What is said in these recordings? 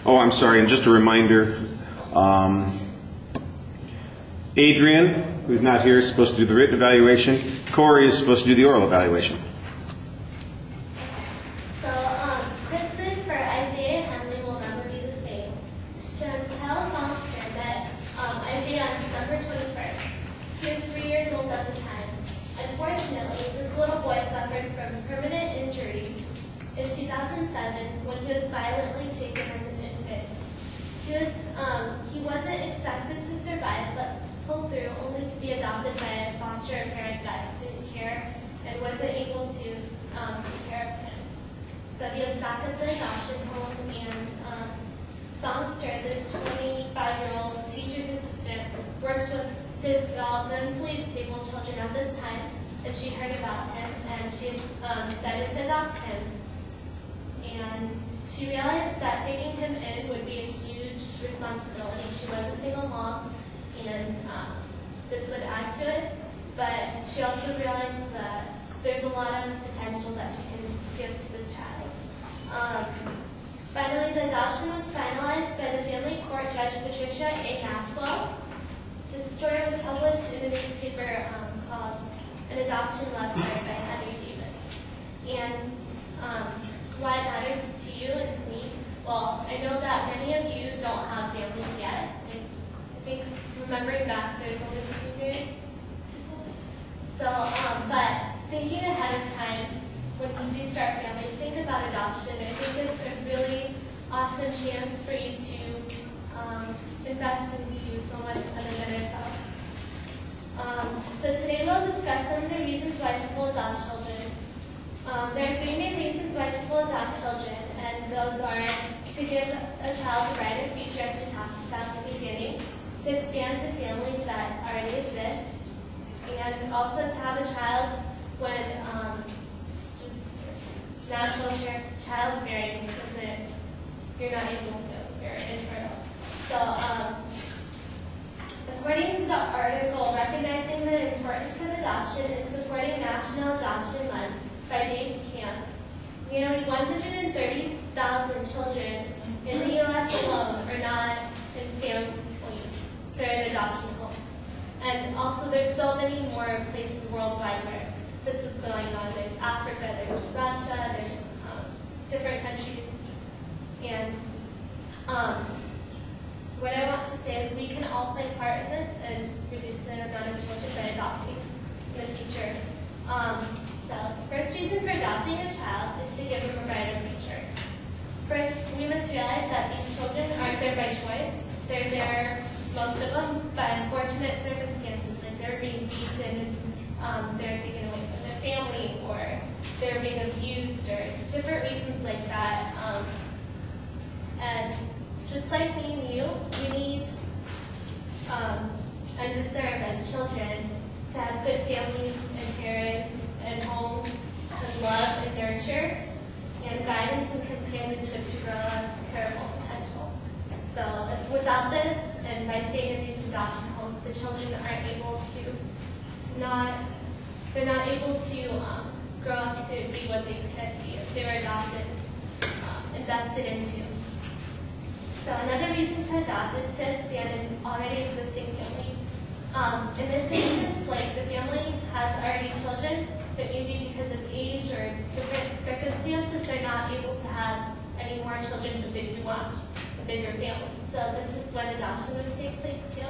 Oh, I'm sorry, and just a reminder, Adrian, who's not here, is supposed to do the written evaluation. Corey is supposed to do the oral evaluation. So, Christmas for Isaiah and Henley will never be the same. Chantel Songster met Isaiah on December 21st. He was 3 years old at the time. Unfortunately, this little boy suffered from permanent injury in 2007 when he was violently shaken as an infant. He wasn't expected to survive, but pulled through only to be adopted by a foster parent that didn't care and wasn't able to take care of him. So he was back at the adoption home, and Songster, the 25-year-old teacher's assistant, worked with developmentally disabled children at this time, and she heard about him, and she decided to adopt him. And she realized that taking him in would be a huge responsibility. She was a single mom, and this would add to it, but she also realized that there's a lot of potential that she can give to this child. Finally, the adoption was finalized by the family court judge Patricia A. Maxwell. This story was published in a newspaper called An Adoption Love Story by Henry Davis. And why it matters to you and to me, well, I know that many of you don't have families yet. I think, remembering back, there's only 2 here. So, but thinking ahead of time, when you do start families, think about adoption. I think it's a really awesome chance for you to invest into someone other than yourselves. So today we'll discuss some of the reasons why people adopt children. There are 3 main reasons why people adopt children, and those are to give a child a brighter future, as we talked about at the beginning, to expand a family that already exists, and also to have a child when just natural childbearing isn't, you're not able to, you're infertile. So, according to the article, Recognizing the Importance of Adoption and Supporting National Adoption Month by Dave Camp, nearly 130,000 children in the U.S. alone are not in families. They're in adoption homes. And also there's so many more places worldwide where this is going on. There's Africa, there's Russia, there's different countries. And what I want to say is we can all play a part in this and reduce the amount of children that are adopting in the future. So the first reason for adopting a child is to give them a brighter future. First, we must realize that these children aren't there by choice. They're there, most of them, by unfortunate circumstances, like they're being beaten, they're taken away from their family, or they're being abused, or different reasons like that. And just like me and you, we need and deserve as children to have good families and parents and homes and love and nurture and guidance and companionship to grow up to our full potential. So without this, and by staying in these adoption homes, the children aren't able to they're not able to grow up to be what they could be if they were adopted, invested into. So another reason to adopt is to expand an already existing family. In this instance, like the family has already children, but maybe because of age or different circumstances, they're not able to have any more children, but they do want a bigger family. So this is when adoption would take place too.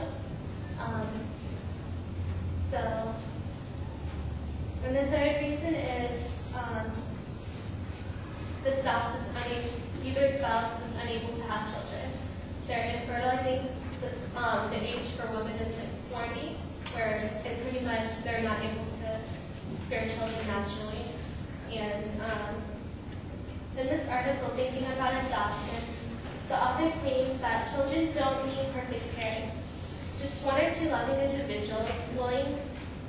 And the third reason is the spouse is either spouse is unable to have children. They're infertile. I think the age for women is like 40, where it pretty much they're not able to bear children naturally. And in this article, Thinking About Adoption, the author claims that children don't need perfect parents, just 1 or 2 loving individuals willing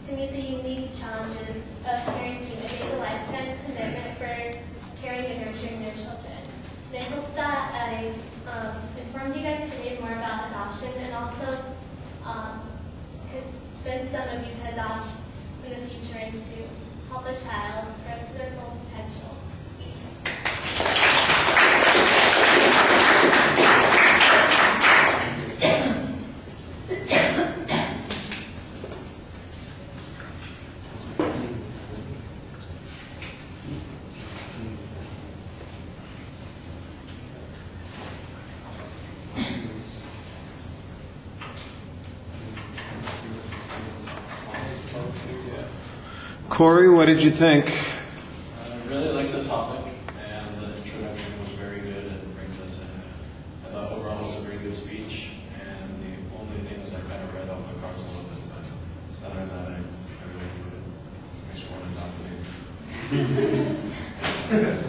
to meet the unique challenges of parenting and make a lifetime commitment for caring and nurturing their children. And I hope that I informed you guys today more about adoption and also convince some of you to adopt in the future and to help a child grow to their full potential. Corey, what did you think? I really like the topic, and the introduction was very good and brings us in. I thought overall it was a very good speech, and the only thing was I kind of read off the cards a little bit, but other than that, I really enjoyed it. Thanks for wanting to talk to me.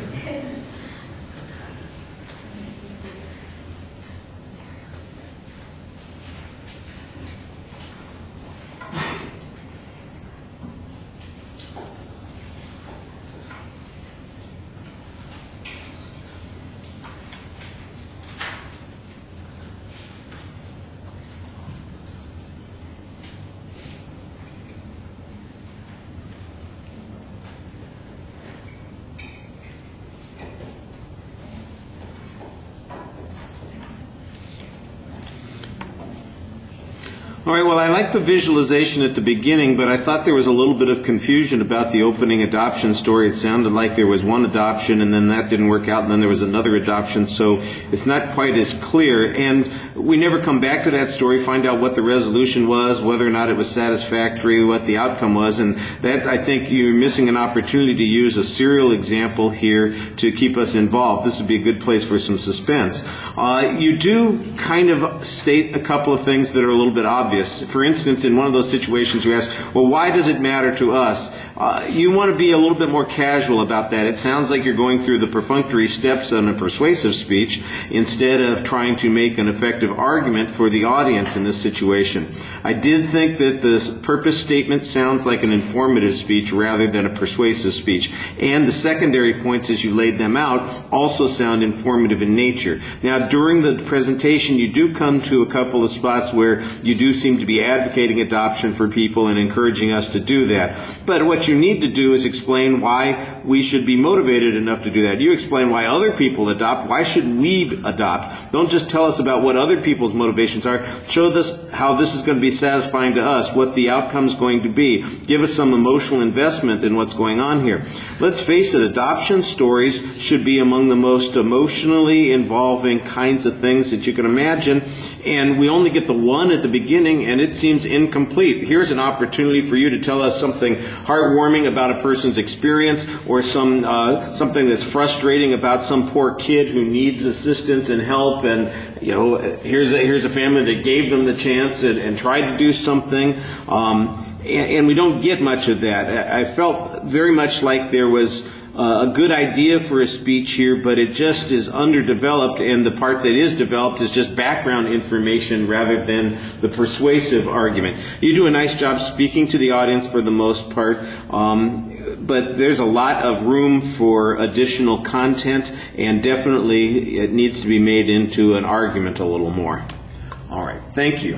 All right, well, I like the visualization at the beginning, but I thought there was a little bit of confusion about the opening adoption story. It sounded like there was one adoption, and then that didn't work out, and then there was another adoption, so it's not quite as clear. And we never come back to that story, find out what the resolution was, whether or not it was satisfactory, what the outcome was, and that, I think, you're missing an opportunity to use a serial example here to keep us involved. This would be a good place for some suspense. You do kind of state a couple of things that are a little bit obvious. For instance, in one of those situations you ask, well, why does it matter to us? You want to be a little bit more casual about that. It sounds like you're going through the perfunctory steps on a persuasive speech instead of trying to make an effective argument for the audience in this situation. I did think that the purpose statement sounds like an informative speech rather than a persuasive speech. And the secondary points as you laid them out also sound informative in nature. Now, during the presentation, you do come to a couple of spots where you do seem to be advocating adoption for people and encouraging us to do that. But what you need to do is explain why we should be motivated enough to do that. You explain why other people adopt. Why should we adopt? Don't just tell us about what other people's motivations are. Show us how this is going to be satisfying to us, what the outcome is going to be. Give us some emotional investment in what's going on here. Let's face it, adoption stories should be among the most emotionally involving kinds of things that you can imagine, and we only get the one at the beginning, and it seems incomplete. Here's an opportunity for you to tell us something heartwarming about a person's experience, or something that's frustrating about some poor kid who needs assistance and help, and here's a family that gave them the chance and tried to do something. And we don't get much of that. I felt very much like there was a good idea for a speech here, but it just is underdeveloped, and the part that is developed is just background information rather than the persuasive argument. You do a nice job speaking to the audience for the most part, but there's a lot of room for additional content, and definitely it needs to be made into an argument a little more. All right, thank you.